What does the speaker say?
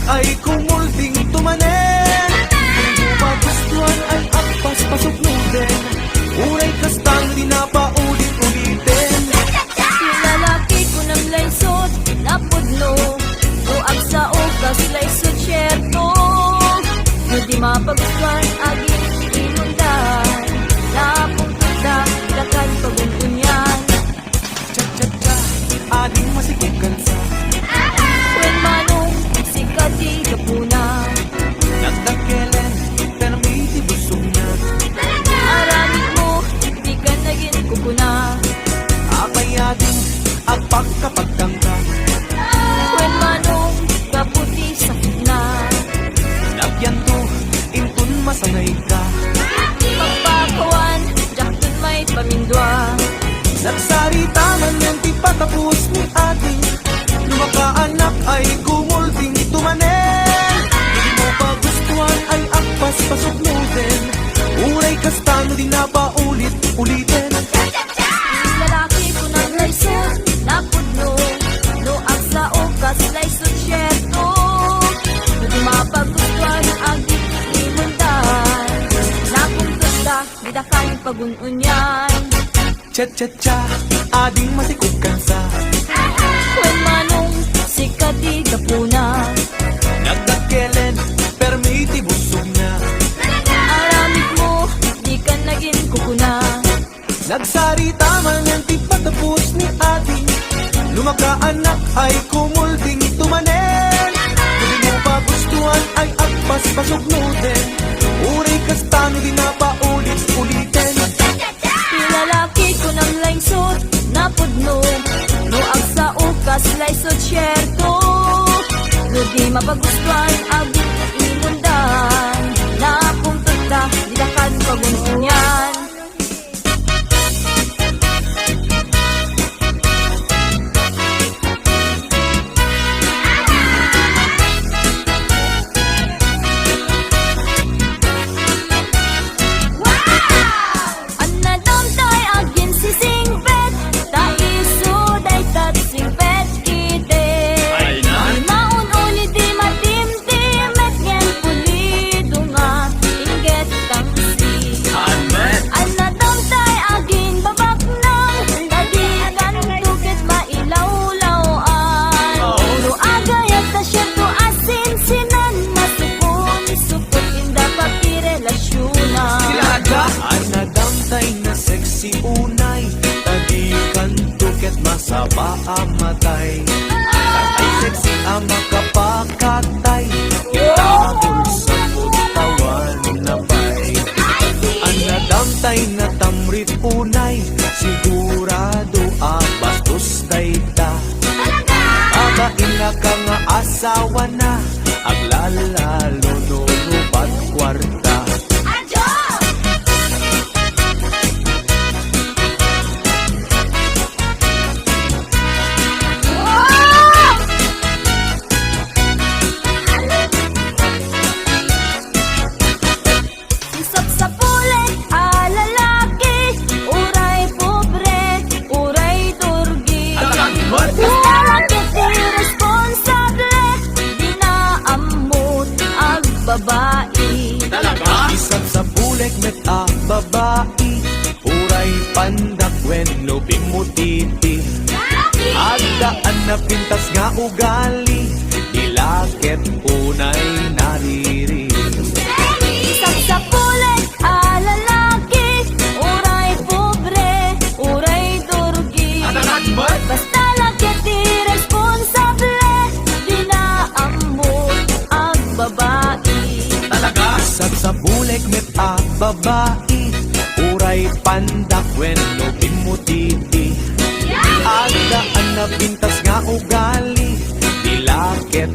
ay kumulting tumanen. Kung magustuhan ay akpas pasuknutin, uray kastang di na paulit-ulitin. Yung lalaki ko ng laysot napudno, uag sa okas laysot syerto. No di mapagustuhan aging inundan, napong kita dakan pagungunyan. Cha-cha-cha, ading masikugan sa When manong sikat di kapuna, nagdakelen, pero may tibusog niya. aramid mo di ka naging kukuna. Abay ading agpagkapagtangka, When manong kaputi sakit na, nagyan to, intun masangay ka. pagpakawan jakton may pamindwa. Nagsarita man yung di patapos ni ating lumakaanak ay kumulting tumanen. Hindi mo pa gustuhan ay akpas pasuknutin, uray kastano di na paulit-ulitin. Lalaki ko ng laysot napudno, noag sa okas laysot syerto. No di mapagustuhan agit imundan, napuntos ka didakan pagununyan. Cha-cha-cha, ading masikugan sa When manong sikat di kapuna, nagdakelen, pero may tibusog na. aramid mo di ka naging kukuna. Nagsarita man yung di patapos ni ating lumakaanak ay kumulting tumanen. Hindi mo pa gustuhan ay akpas pasuknutin, uray kastano di na paulit-ulitin. Lalaki ko ng laysot napudno, noag sa ukas laysot syerto. No di mapagustuhan agit inundan, napuntot ka didakan pagununyan. Anadam tay agin si singpet, taiso day tat singpet ite. Di maun-uli di matim-timet, ngem pulido nga inget kang si. Anadam tay agin babak nang, dagigan tukit mailaw-lawan. No agayat na siya to asin sinan, masupon-supot inda papirelasyonan. Anadamtay na sexy unay, tagikan tuket masaba amatay. Ay sexy ama kapakatay, itagol sa putawan na bay. Anadamtay na tamrit unay, sigurado bastos dayta. Abain na ka nga asawa na, aglalalo no lupat kwarta. Isap sa pulit, lalaki, uray pobre, uray turgi. Basta lakit irresponsable, di na amot ang babae. Isang sa bulek met a babae, uray pandak wen lubing mo titi. Agdaan na pintas nga ugali, dilakit unay nariri. Isap sa pulit, lalaki, uray pobre, uray turgi. Basta lakit irresponsable, di na amot ang babae. Isang sa bulek met a babae, uray pandak wen lubing mo titi. Agdaan na pintas nga ugali, dilakit